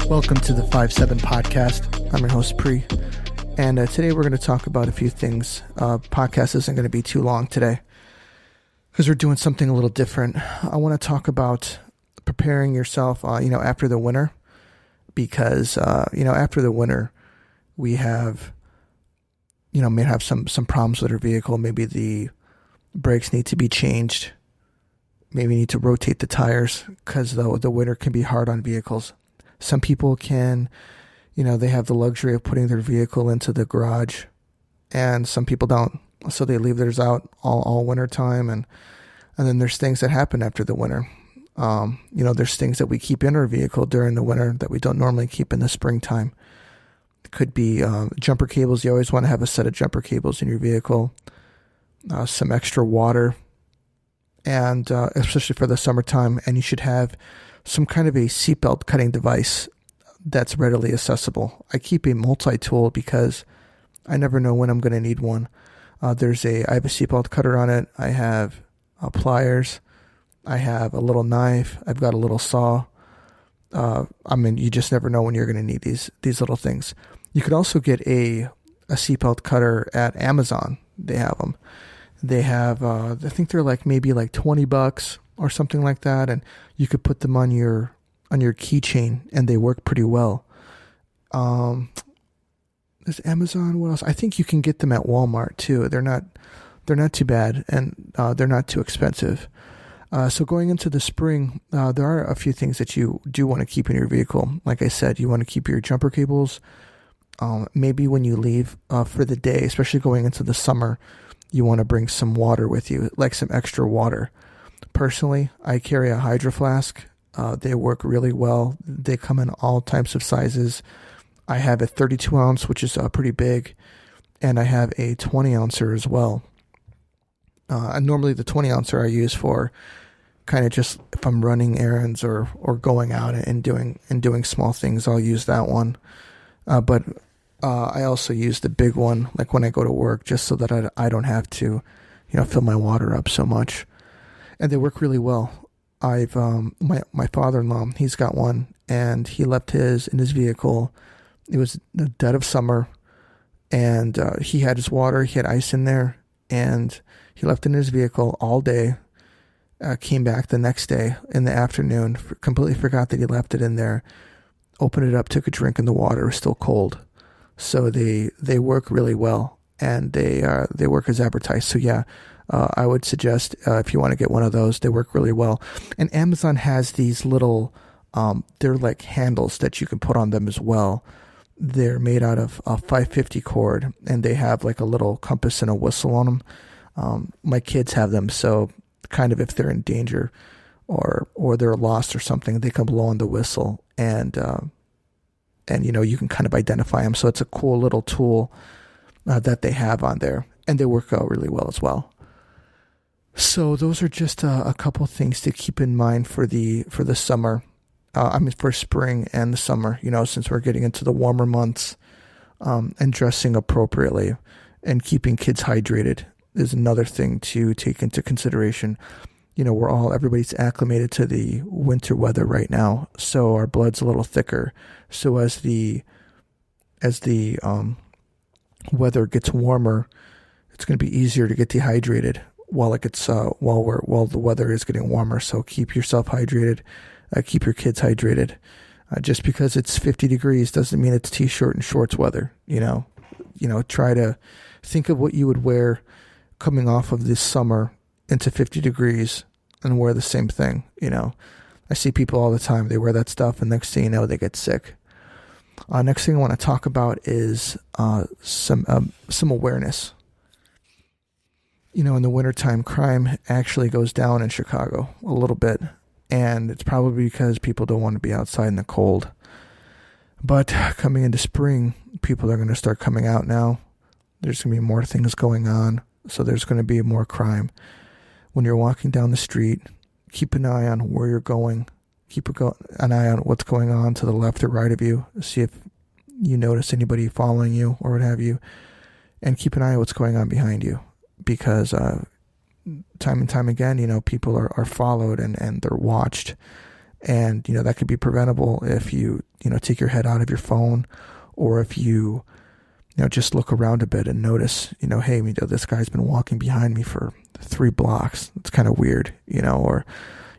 Welcome to the 5-7 podcast. I'm your host, Pri. And today we're going to talk about a few things. Podcast isn't going to be too long today because we're doing something a little different. I want to talk about preparing yourself, after the winter, because, after the winter, we have, may have some problems with our vehicle. Maybe the brakes need to be changed. Maybe need to rotate the tires because the winter can be hard on vehicles. Some people can, they have the luxury of putting their vehicle into the garage, and some people don't. So they leave theirs out all winter time. And then there's things that happen after the winter. There's things that we keep in our vehicle during the winter that we don't normally keep in the springtime. It could be jumper cables. You always want to have a set of jumper cables in your vehicle, some extra water, and especially for the summertime. And you should have some kind of a seatbelt cutting device that's readily accessible. I keep a multi-tool because I never know when I'm going to need one. I have a seatbelt cutter on it. I have pliers. I have a little knife. I've got a little saw. You just never know when you're going to need these little things. You could also get a seatbelt cutter at Amazon. They have them. They have, I think they're maybe $20 or something like that, and you could put them on your keychain, and they work pretty well. There's Amazon. What else? I think you can get them at Walmart too. They're not too bad, and they're not too expensive. So going into the spring, there are a few things that you do want to keep in your vehicle. Like I said, you want to keep your jumper cables. Maybe when you leave for the day, especially going into the summer, you want to bring some water with you, like some extra water. Personally, I carry a Hydro Flask. They work really well. They come in all types of sizes. I have a 32 ounce, which is pretty big, and I have a 20 ouncer as well. And normally the 20 ouncer I use for kind of just if I'm running errands or going out and doing small things, I'll use that one. But I also use the big one, like when I go to work, just so that I don't have to, fill my water up so much. And they work really well. I've my father-in-law, he's got one, and he left his in his vehicle. It was the dead of summer, and he had his water. He had ice in there, and he left it in his vehicle all day. Came back the next day in the afternoon, completely forgot that he left it in there. Opened it up, took a drink, and the water was still cold. So they work really well, and they work as advertised. So yeah. I would suggest if you want to get one of those, they work really well. And Amazon has these little, they're like handles that you can put on them as well. They're made out of a 550 cord, and they have like a little compass and a whistle on them. My kids have them, so kind of if they're in danger or they're lost or something, they can blow on the whistle, and you can kind of identify them. So it's a cool little tool that they have on there, and they work out really well as well. So those are just a couple things to keep in mind for the summer. For spring and the summer, since we're getting into the warmer months, and dressing appropriately and keeping kids hydrated is another thing to take into consideration. Everybody's acclimated to the winter weather right now, so our blood's a little thicker. So as the weather gets warmer, it's going to be easier to get dehydrated while the weather is getting warmer. So keep yourself hydrated, keep your kids hydrated. Just because it's 50 degrees doesn't mean it's t-shirt and shorts weather. Try to think of what you would wear coming off of this summer into 50 degrees and wear the same thing. I see people all the time, they wear that stuff, and next thing you know, they get sick. Next thing I want to talk about is some awareness. In the wintertime, crime actually goes down in Chicago a little bit, and it's probably because people don't want to be outside in the cold. But coming into spring, people are going to start coming out now. There's going to be more things going on, so there's going to be more crime. When you're walking down the street, keep an eye on where you're going. Keep an eye on what's going on to the left or right of you. See if you notice anybody following you or what have you. And keep an eye on what's going on behind you. Because time and time again, people are followed and they're watched. And, that could be preventable if you, take your head out of your phone, or if you, just look around a bit and notice, hey, this guy's been walking behind me for 3 blocks. It's kind of weird, or,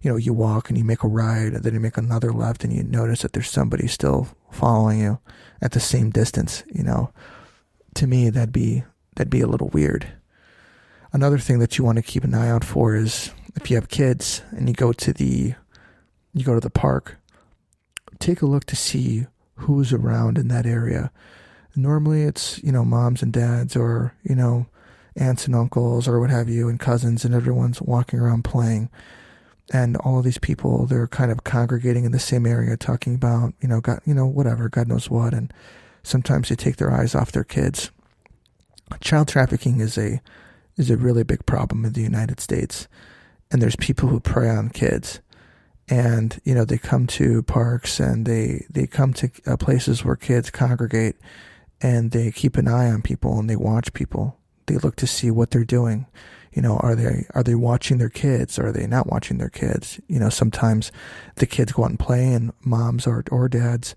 you walk and you make a right, and then you make another left, and you notice that there's somebody still following you at the same distance. To me, that'd be a little weird. Another thing that you want to keep an eye out for is if you have kids and you go to the park, take a look to see who's around in that area. Normally it's, moms and dads, or, aunts and uncles, or what have you, and cousins, and everyone's walking around playing. And all of these people, they're kind of congregating in the same area, talking about, God, whatever, God knows what. And sometimes they take their eyes off their kids. Child trafficking is a really big problem in the United States. And there's people who prey on kids. And, they come to parks, and they come to places where kids congregate, and they keep an eye on people, and they watch people. They look to see what they're doing. Are they watching their kids? Or are they not watching their kids? Sometimes the kids go out and play, and moms or dads,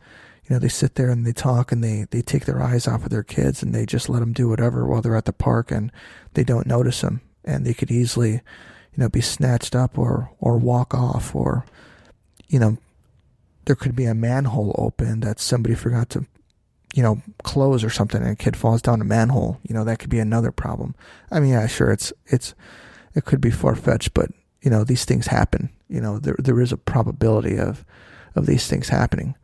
they sit there and they talk, and they take their eyes off of their kids, and they just let them do whatever while they're at the park, and they don't notice them. And they could easily, be snatched up or walk off, or, there could be a manhole open that somebody forgot to, close or something, and a kid falls down a manhole. That could be another problem. I mean, yeah, sure, it could be far-fetched, but, these things happen. There is a probability of these things happening.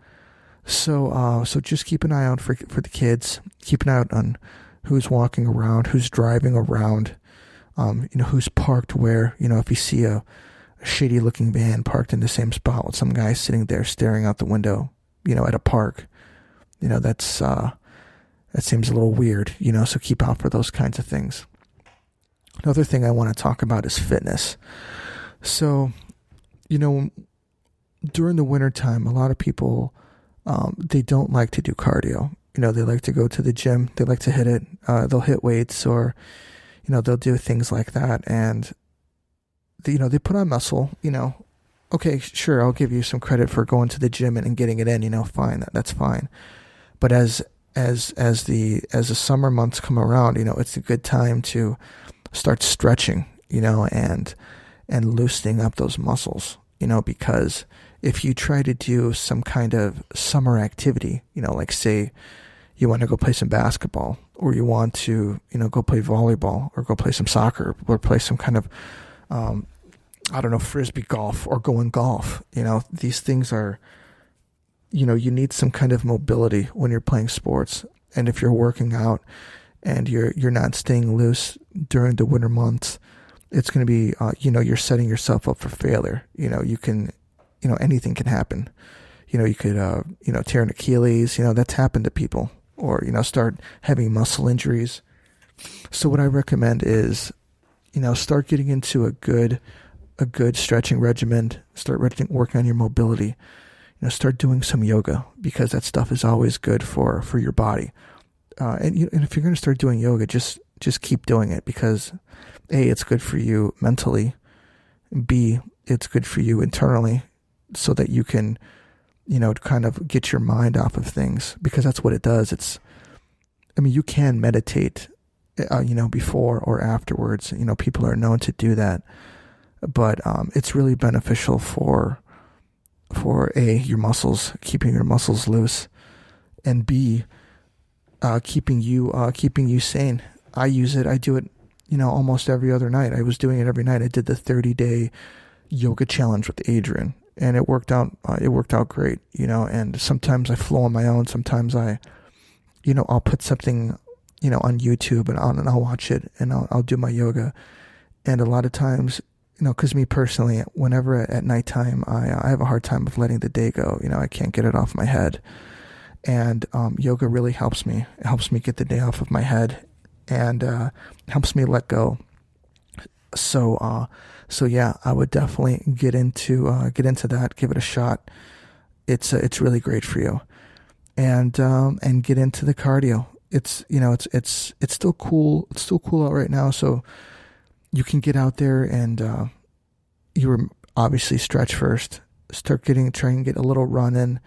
So just keep an eye out for the kids. Keep an eye out on who's walking around, who's driving around, who's parked where. If you see a shady looking van parked in the same spot with some guy sitting there staring out the window, at a park, that seems a little weird, so keep out for those kinds of things. Another thing I want to talk about is fitness. So, during the wintertime, a lot of people, they don't like to do cardio. They like to go to the gym. They like to hit it. They'll hit weights, or, they'll do things like that. And, they put on muscle, okay, sure, I'll give you some credit for going to the gym and getting it in, fine, that's fine. But as the summer months come around, it's a good time to start stretching, and loosening up those muscles, because if you try to do some kind of summer activity, like say you want to go play some basketball, or you want to, go play volleyball, or go play some soccer, or play some kind of, frisbee golf, or go in golf, these things are, you need some kind of mobility when you're playing sports. And if you're working out and you're not staying loose during the winter months, it's going to be, you're setting yourself up for failure. You can, anything can happen. You could, tear an Achilles, that's happened to people, or, start having muscle injuries. So what I recommend is, start getting into a good stretching regimen, start working on your mobility. Start doing some yoga, because that stuff is always good for your body. And if you're going to start doing yoga, just keep doing it, because A, it's good for you mentally. B, it's good for you internally, so that you can, kind of get your mind off of things, because that's what it does. You can meditate, before or afterwards. People are known to do that, but it's really beneficial for A, your muscles, keeping your muscles loose, and B, keeping you sane. I use it. I do it, almost every other night. I was doing it every night. I did the 30-day yoga challenge with Adrian, and it worked out. It worked out great, And sometimes I flow on my own. Sometimes I'll put something, on YouTube, and I'll watch it, and I'll do my yoga. And a lot of times, because me personally, whenever at nighttime, I have a hard time of letting the day go. I can't get it off my head. And yoga really helps me. It helps me get the day off of my head, and helps me let go. So yeah, I would definitely get into that. Give it a shot. It's really great for you. And get into the cardio. It's still cool. It's still cool out right now. So you can get out there, and you obviously stretch first. try and get a little run in.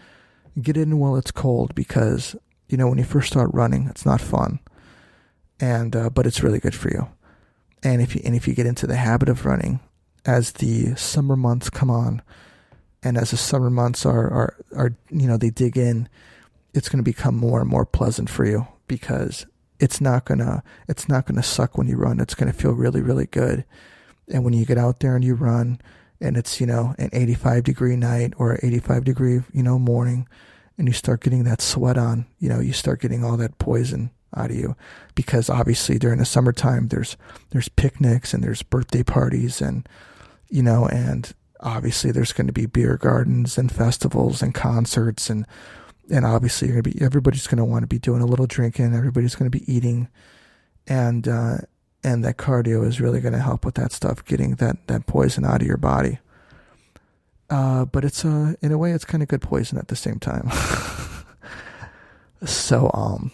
Get in while it's cold, because, when you first start running, it's not fun. But it's really good for you. And if you get into the habit of running, as the summer months come on, and as the summer months are they dig in, it's going to become more and more pleasant for you, because it's not gonna suck when you run. It's going to feel really, really good. And when you get out there and you run, and it's, an 85-degree night or an 85-degree, morning, and you start getting that sweat on, you start getting all that poison out of you, because obviously during the summertime, there's picnics and there's birthday parties, and, and obviously there's going to be beer gardens and festivals and concerts, and obviously everybody's going to want to be doing a little drinking. Everybody's going to be eating, and that cardio is really going to help with that stuff, getting that poison out of your body. But it's in a way, it's kind of good poison at the same time. So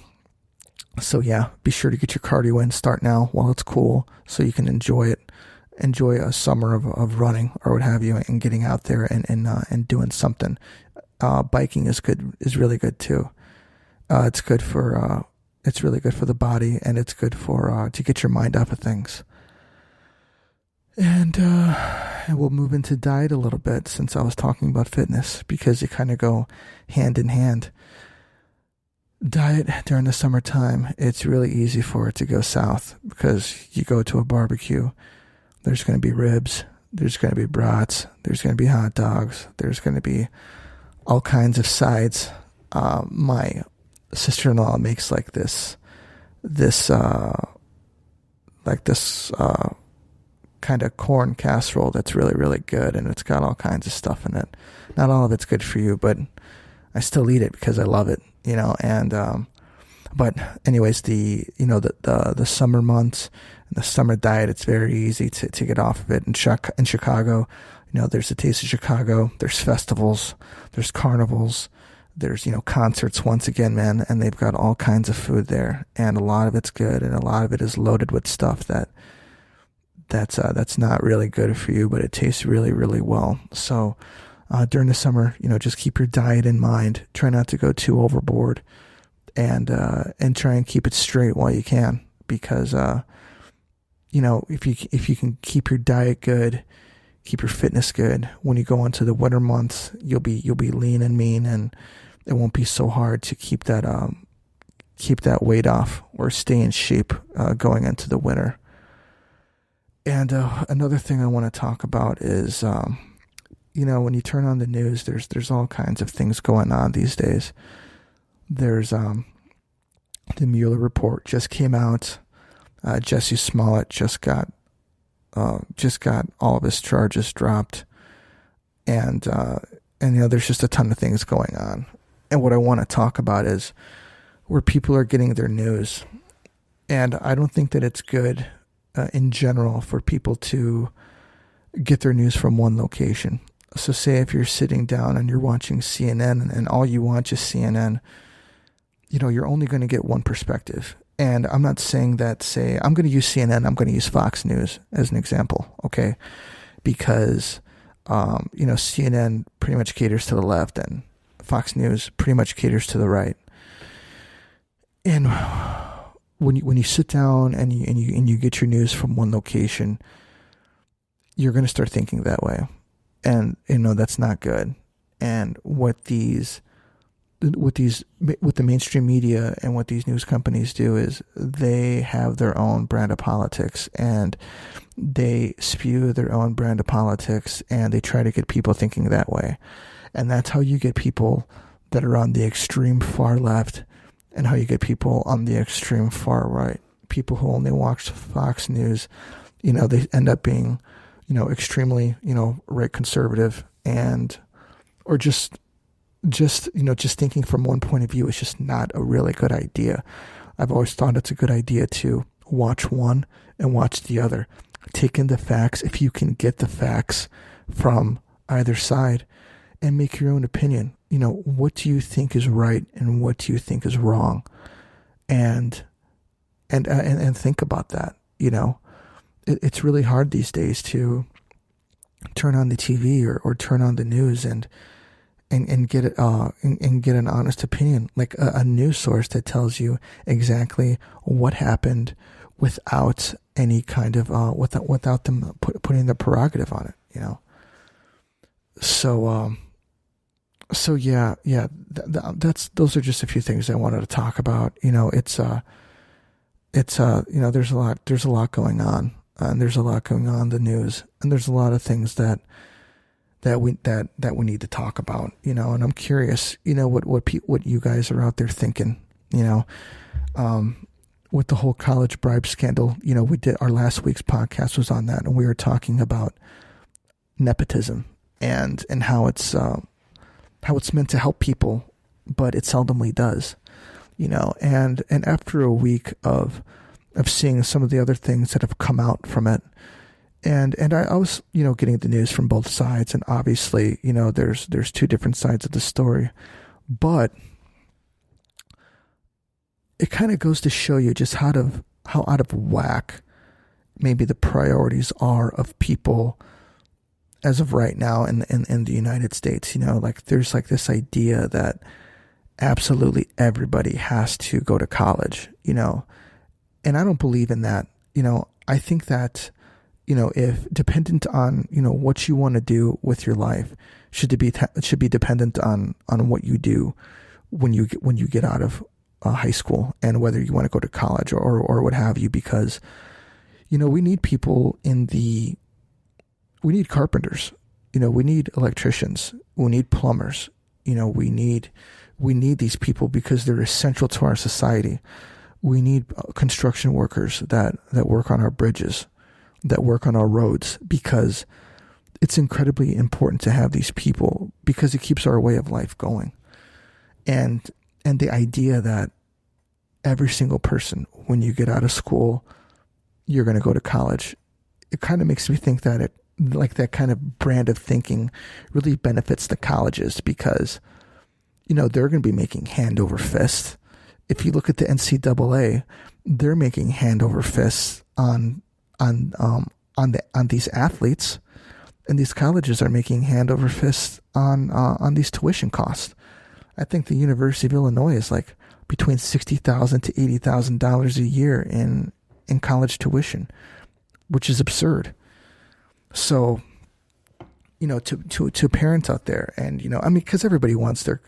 yeah, be sure to get your cardio in. Start now while it's cool, so you can enjoy a summer of running or what have you, and getting out there and doing something. Biking is really good too. It's really good for the body, and it's good for to get your mind off of things. And we'll move into diet a little bit, since I was talking about fitness, because they kind of go hand in hand. Diet during the summertime, it's really easy for it to go south, because you go to a barbecue, there's going to be ribs, there's going to be brats, there's going to be hot dogs, there's going to be all kinds of sides. My sister-in-law makes this kind of corn casserole that's really, really good, and it's got all kinds of stuff in it. Not all of it's good for you, but I still eat it because I love it, but anyways, the summer months and the summer diet, it's very easy to get off of it. In Chicago, there's the Taste of Chicago, there's festivals, there's carnivals, there's, concerts once again, man, and they've got all kinds of food there, and a lot of it's good, and a lot of it is loaded with stuff that's not really good for you, but it tastes really, really well. So during the summer, just keep your diet in mind. Try not to go too overboard, and try and keep it straight while you can, because if you can keep your diet good, keep your fitness good, when you go into the winter months, you'll be lean and mean, and it won't be so hard to keep that weight off or stay in shape going into the winter. And another thing I want to talk about is, when you turn on the news, there's all kinds of things going on these days. There's the Mueller report just came out. Jesse Smollett just got all of his charges dropped, and there's just a ton of things going on. And what I want to talk about is where people are getting their news, and I don't think that it's good in general for people to get their news from one location. So say if you're sitting down and you're watching CNN and all you watch is CNN, you're only going to get one perspective. And I'm not saying that, I'm going to use CNN, I'm going to use Fox News as an example, okay? Because, CNN pretty much caters to the left, and Fox News pretty much caters to the right. And when you sit down and you get your news from one location, you're going to start thinking that way. And, that's not good. And what the mainstream media and what these news companies do is they have their own brand of politics, and they spew their own brand of politics, and they try to get people thinking that way. And that's how you get people that are on the extreme far left, and how you get people on the extreme far right. People who only watch Fox News, they end up being, extremely, right conservative, or just thinking from one point of view is just not a really good idea. I've always thought it's a good idea to watch one and watch the other. Take in the facts if you can get the facts from either side, and make your own opinion. What do you think is right and what do you think is wrong? And think about that. It's really hard these days to turn on the TV or turn on the news and get it and get an honest opinion, like a news source that tells you exactly what happened without any kind of without them putting the prerogative on it, you know. So that's those are just a few things I wanted to talk about. You know, it's you know, there's a lot going on, and there's a lot going on in the news, and there's a lot of things that we need to talk about, you know. And I'm curious, you know, what you guys are out there thinking, you know, with the whole college bribe scandal. You know, we did our last week's podcast was on that, and we were talking about nepotism and how it's meant to help people, but it seldomly does, you know. And after a week of seeing some of the other things that have come out from it, and I was, you know, getting the news from both sides, and obviously, you know, there's two different sides of the story, but it kind of goes to show you just how out of whack maybe the priorities are of people as of right now in the United States. You know, like there's like this idea that absolutely everybody has to go to college, you know, and I don't believe in that. You know, I think that, you know, if dependent on, you know, what you want to do with your life should be dependent on what you do when you get out of high school, and whether you want to go to college or what have you, because, you know, we need people we need carpenters, you know, we need electricians, we need plumbers, you know, we need these people because they're essential to our society. We need construction workers that work on our bridges, that work on our roads, because it's incredibly important to have these people, because it keeps our way of life going. And the idea that every single person, when you get out of school, you're going to go to college, it kind of makes me think that like that kind of brand of thinking really benefits the colleges, because, you know, they're going to be making hand over fist. If you look at the NCAA, they're making hand over fist on these athletes, and these colleges are making hand over fist on these tuition costs. I think the University of Illinois is like between $60,000 to $80,000 a year in college tuition, which is absurd. So, you know, to parents out there, and, you know, I mean, because everybody wants the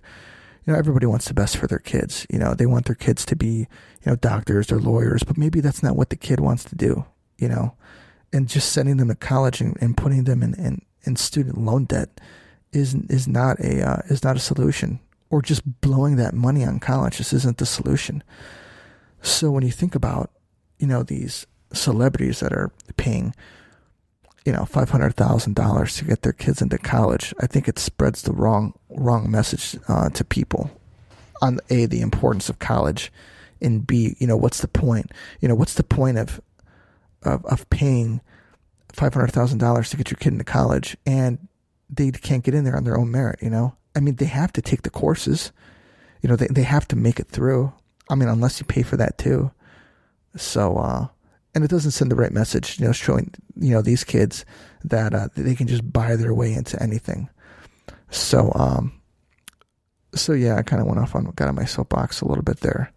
best for their kids. You know, they want their kids to be, you know, doctors or lawyers, but maybe that's not what the kid wants to do, you know. And just sending them to college and putting them in student loan debt is not a solution. Or just blowing that money on college, this isn't the solution. So when you think about, you know, these celebrities that are paying, you know, $500,000 to get their kids into college, I think it spreads the wrong message to people on A, the importance of college, and B, you know, what's the point? You know, what's the point of paying $500,000 to get your kid into college, and they can't get in there on their own merit, you know? I mean, they have to take the courses, you know, they have to make it through. I mean, unless you pay for that too. So, and it doesn't send the right message, you know, showing, you know, these kids that they can just buy their way into anything. So yeah, I kind of got on my soapbox a little bit there,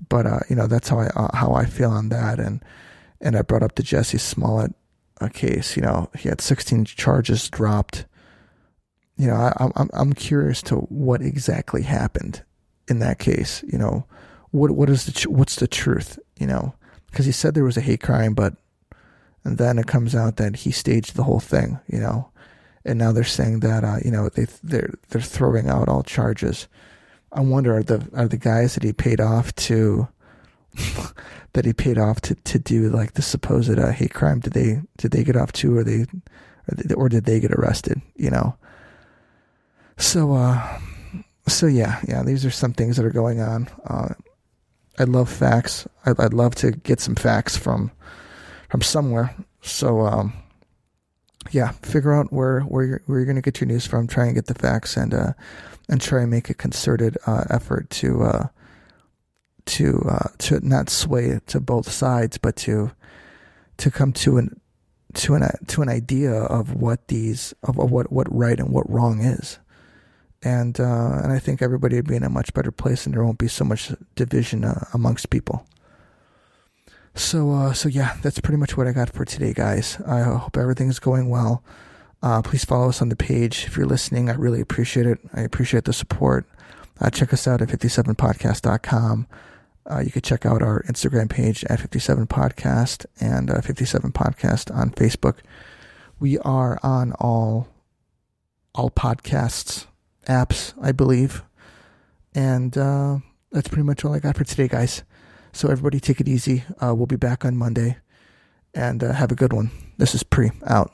but you know, that's how I feel on that. And I brought up the Jesse Smollett case. You know, he had 16 charges dropped. You know, I'm curious to what exactly happened in that case. You know, what's the truth? You know, because he said there was a hate crime, and then it comes out that he staged the whole thing. You know, and now they're saying that you know, they're throwing out all charges. I wonder, are the guys that he paid off to do like the supposed hate crime, did they get off too, or did they get arrested? You know. So yeah, these are some things that are going on. I love facts. I'd love to get some facts from somewhere. So yeah, figure out where you're going to get your news from. Try and get the facts, and try and make a concerted effort to not sway to both sides, but to come to to an idea of what what right and what wrong is. And I think everybody would be in a much better place, and there won't be so much division amongst people. So yeah, that's pretty much what I got for today, guys. I hope everything's going well. Please follow us on the page if you're listening. I really appreciate it. I appreciate the support. Check us out at 57podcast.com. You can check out our Instagram page at 57podcast and 57podcast on Facebook. We are on all podcasts apps, I believe. And that's pretty much all I got for today, guys. So everybody take it easy. We'll be back on Monday. And have a good one. This is Pre out.